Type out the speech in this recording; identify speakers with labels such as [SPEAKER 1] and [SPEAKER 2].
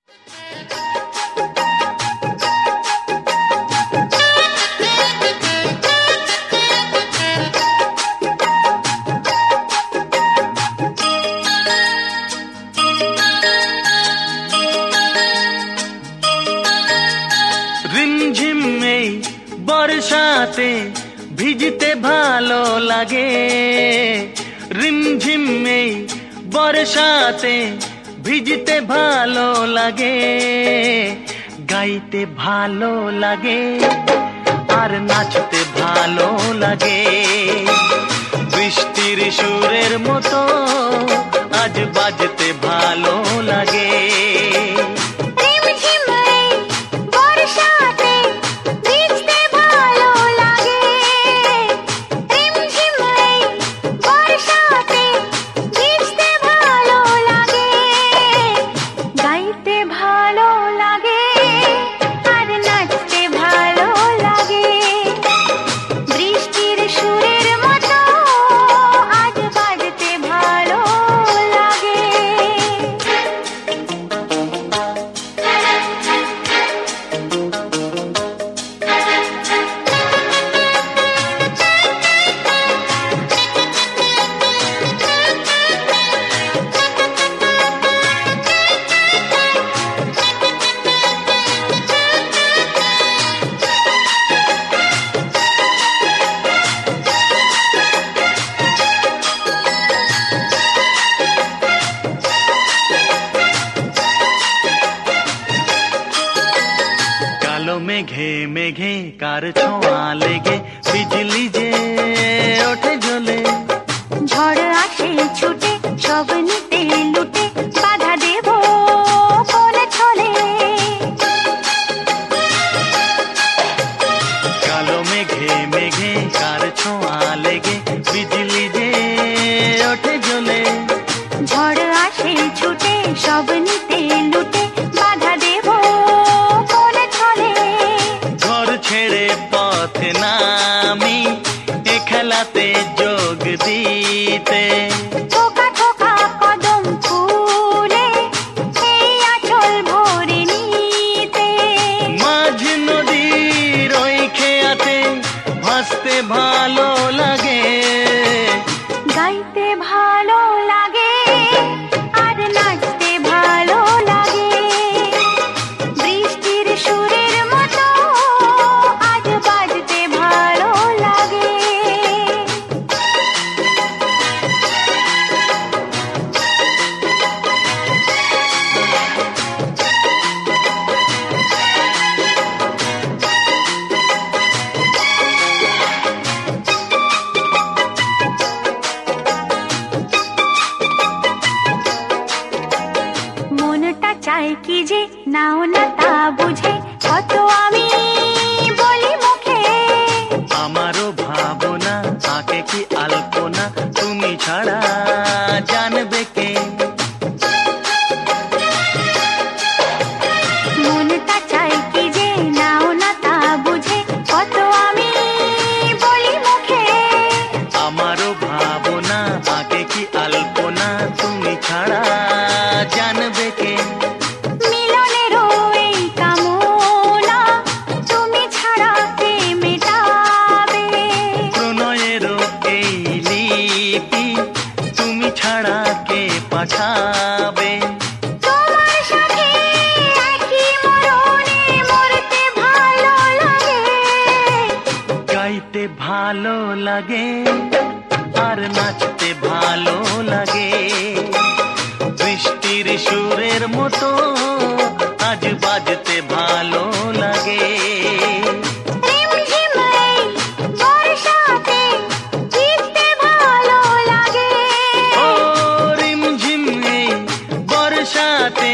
[SPEAKER 1] রিমঝিম এই বর্ষাতে ভিজতে ভালো লাগে, রিমঝিম এই বর্ষাতে ভিজতে ভালো লাগে, গাইতে ভালো লাগে আর নাচতে ভালো লাগে। বৃষ্টির সুরের মতো আজ বাজতে ভালো লাগে। মেঘে মেঘে কার ছোঁয়া লেগে বিজলি যে ওঠে জ্বলে,
[SPEAKER 2] ঝড় আসে ছুটে সব নিতে লুটে বাধা দেব কোনে ছলে।
[SPEAKER 1] কালো মেঘে মেঘে কার ছোঁয়া লেগে বিজলি যে ওঠে জ্বলে,
[SPEAKER 2] ঝড় আসে ছুটে সব নিতে লুটে বাধা দেব কোনে ছলে।
[SPEAKER 1] ঘর ছেড়ে পথে নামি এ খেলাতে যোগ দিতে,
[SPEAKER 2] থোকা থোকা কদম ফুলে এই আঁচল ভরে নিতে।
[SPEAKER 1] মাঝ নদীর ওই খেয়াতে ভাসতে ভালো লাগে,
[SPEAKER 2] গাইতে ভালো লাগে আর নাচতে ভালো লাগে। বৃষ্টির সুরের মতো আজ বাজতে ভালো লাগে। মনটা চায় কি যে নাও না তা বুঝে কত আমি বলি মুখে।
[SPEAKER 1] আমারও ভাবনা আঁকে কি আলপনা তুমি ছাড়া জানবে কে।
[SPEAKER 2] মনটা চায় কি যে নাও না তা বুঝে কত আমি বলি মুখে।
[SPEAKER 1] আমারও ভাবনা আঁকে কি আলপনা তুমি ছাড়া জানবে কে।
[SPEAKER 2] মিলনেরও এই কামনা তুমি ছাড়া কে মেটাবে।
[SPEAKER 1] প্রণয়েরও এই লিপি তুমি ছাড়া কে পাঠাবে।
[SPEAKER 2] তোমার সাথে একই মরণে মরতে ভালো লাগে,
[SPEAKER 1] গাইতে ভালো লাগে আর নাচতে ভালো লাগে। বৃষ্টির সুরের মতো আজ বাজতে ভালো লাগে।
[SPEAKER 2] রিমঝিম এই বর্ষাতে ভিজতে ভালো লাগে।
[SPEAKER 1] ও রিমঝিম এই বর্ষাতে